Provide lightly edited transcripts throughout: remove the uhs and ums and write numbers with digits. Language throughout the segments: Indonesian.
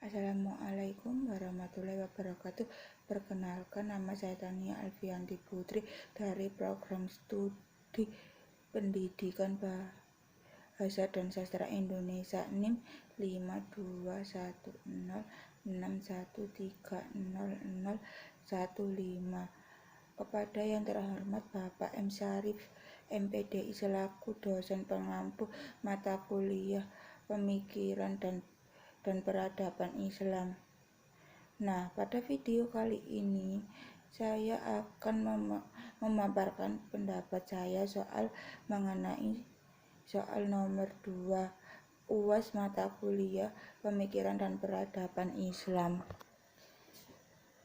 Assalamualaikum warahmatullahi wabarakatuh. Perkenalkan, nama saya Tania Alfianti Putri dari program studi pendidikan Bahasa dan Sastra Indonesia NIM 5216130015. Kepada yang terhormat Bapak M. Syarif MPDI selaku dosen pengampu mata kuliah Pemikiran dan Peradaban Islam. Nah, pada video kali ini saya akan memaparkan pendapat saya mengenai soal nomor 2 UAS mata kuliah Pemikiran dan Peradaban Islam.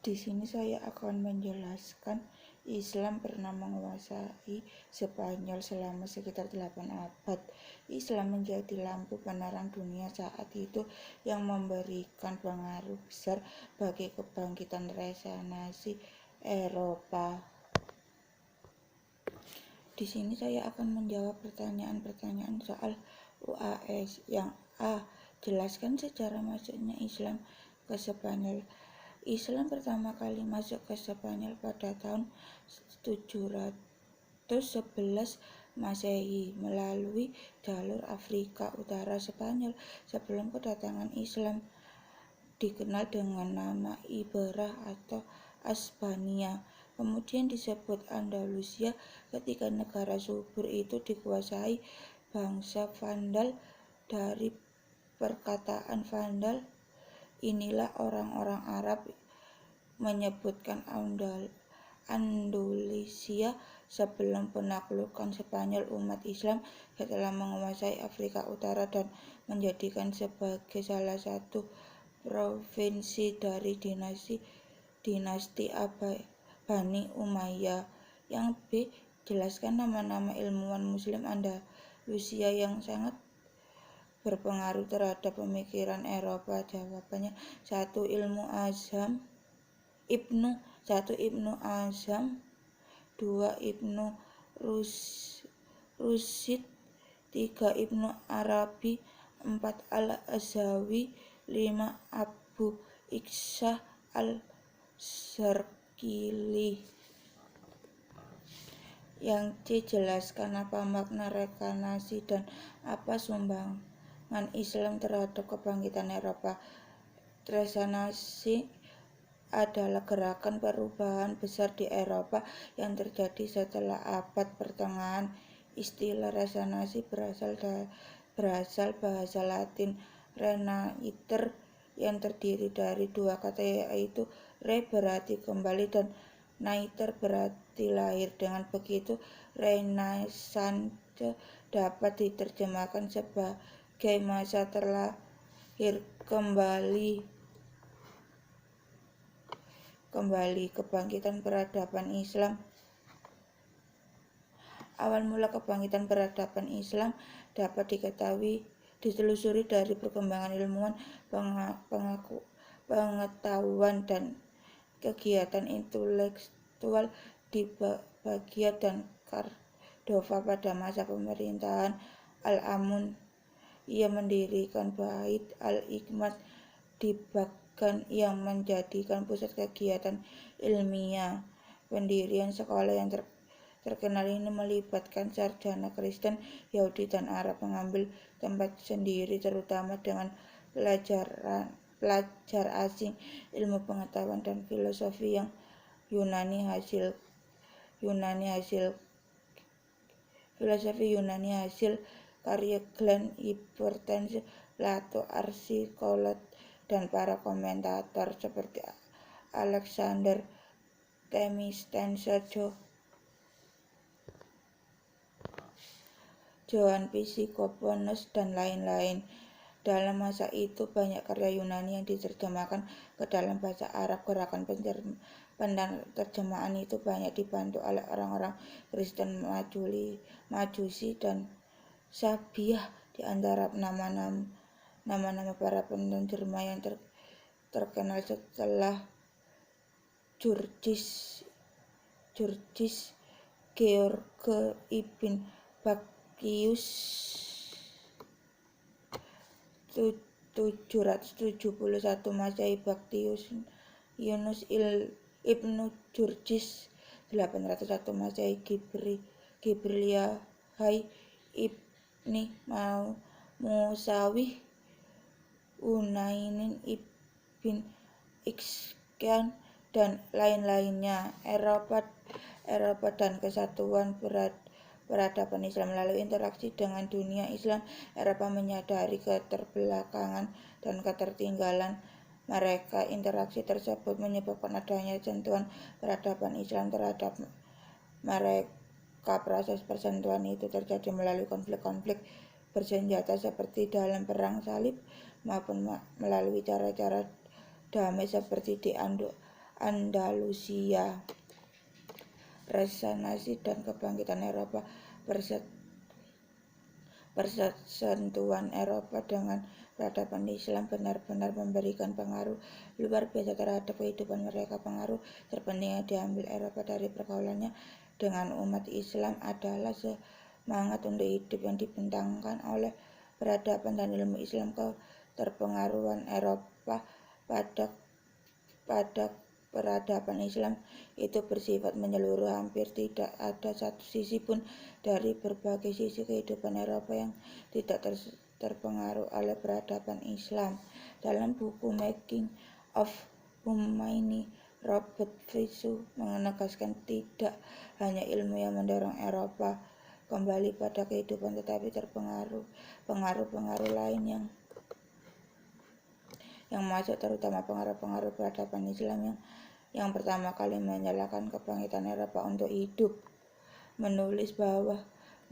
Di sini saya akan menjelaskan Islam pernah menguasai Spanyol selama sekitar 8 abad. Islam menjadi lampu penerang dunia saat itu yang memberikan pengaruh besar bagi kebangkitan Renaissance Eropa. Di sini saya akan menjawab pertanyaan-pertanyaan soal UAS. Yang A. Jelaskan sejarah masuknya Islam ke Spanyol. Islam pertama kali masuk ke Spanyol pada tahun 711 Masehi melalui jalur Afrika Utara Spanyol. Sebelum kedatangan Islam dikenal dengan nama Iberah atau Hispania, kemudian disebut Andalusia ketika negara subur itu dikuasai bangsa Vandal. Dari perkataan Vandal inilah orang-orang Arab menyebutkan Andalusia sebelum penaklukan Spanyol. Umat Islam setelah menguasai Afrika Utara dan menjadikan sebagai salah satu provinsi dari dinasti Bani Umayyah. Yang B. Jelaskan nama-nama ilmuwan Muslim Andalusia yang sangat berpengaruh terhadap pemikiran Eropa. Jawabannya 1. Ibnu Azam, 2. Ibnu Rushd, 3. Ibnu Arabi, 4. Al-Azawi, 5. Abu Ikhshah Al-Zarqili. Yang C. Jelaskan apa makna reinkarnasi dan apa sumbangan Islam terhadap kebangkitan Eropa. Reinkarnasi adalah gerakan perubahan besar di Eropa yang terjadi setelah abad pertengahan. Istilah reinkarnasi berasal bahasa Latin renaître yang terdiri dari dua kata, yaitu re berarti kembali dan naître berarti lahir. Dengan begitu, Renaissance dapat diterjemahkan sebagai masa terlahir kembali kebangkitan peradaban Islam. Awal mula kebangkitan peradaban Islam dapat ditelusuri dari perkembangan ilmuwan, pengetahuan dan kegiatan intelektual di Baghdad dan Cordova pada masa pemerintahan Al-Amun. Ia mendirikan Bait al-Hikmat di Baghdad yang menjadikan pusat kegiatan ilmiah. Pendirian sekolah yang terkenal ini melibatkan sarjana Kristen, Yahudi, dan Arab mengambil tempat sendiri, terutama dengan pelajar asing. Ilmu pengetahuan dan filosofi yang Yunani hasil karya Galen, Hippocrates, Plato, Aristoteles, dan para komentator seperti Alexander Themistocles, Johann Piscoponus, dan lain-lain. Dalam masa itu banyak karya Yunani yang diterjemahkan ke dalam bahasa Arab. Gerakan penerjemahan itu banyak dibantu oleh orang-orang Kristen Majusi dan Sabiah. Di antara nama-nama para penerjemah yang terkenal setelah Georges George Ibn Bacchius, 771 Masehi, Baktius Yunus Ibnu Jurjis 801 Masehi, Gibriyahai Ibni Musawih, Unainin ibn Ikskan, dan lain-lainnya. Eropa dan kesatuan peradaban Islam. Melalui interaksi dengan dunia Islam, Eropa menyadari keterbelakangan dan ketertinggalan mereka. Interaksi tersebut menyebabkan adanya sentuhan peradaban Islam terhadap mereka. Proses persentuhan itu terjadi melalui konflik-konflik bersenjata seperti dalam perang salib maupun melalui cara-cara damai seperti di Andalusia. Resonansi dan kebangkitan Eropa. Persentuhan Eropa dengan peradaban Islam benar-benar memberikan pengaruh luar biasa terhadap kehidupan mereka. Pengaruh terpenting yang diambil Eropa dari pergaulannya dengan umat Islam adalah semangat untuk hidup yang dibentangkan oleh peradaban dan ilmu Islam. Keterpengaruhan Eropa pada peradaban Islam itu bersifat menyeluruh. Hampir tidak ada satu sisi pun dari berbagai sisi kehidupan Eropa yang tidak terpengaruh oleh peradaban Islam. Dalam buku Making of Humanity, Robert Fico menegaskan tidak hanya ilmu yang mendorong Eropa kembali pada kehidupan, tetapi pengaruh-pengaruh lain yang masuk, terutama pengaruh-pengaruh peradaban Islam yang pertama kali menyalakan kebangkitan Eropa untuk hidup. Menulis bahwa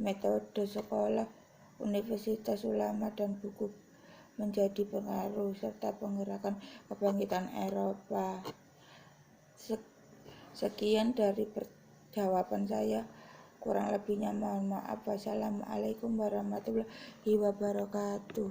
metode sekolah, universitas, ulama, dan buku menjadi pengaruh serta penggerakkan kebangkitan Eropa. Sekian dari jawaban saya, kurang lebihnya mohon maaf. Wassalamualaikum warahmatullahi wabarakatuh.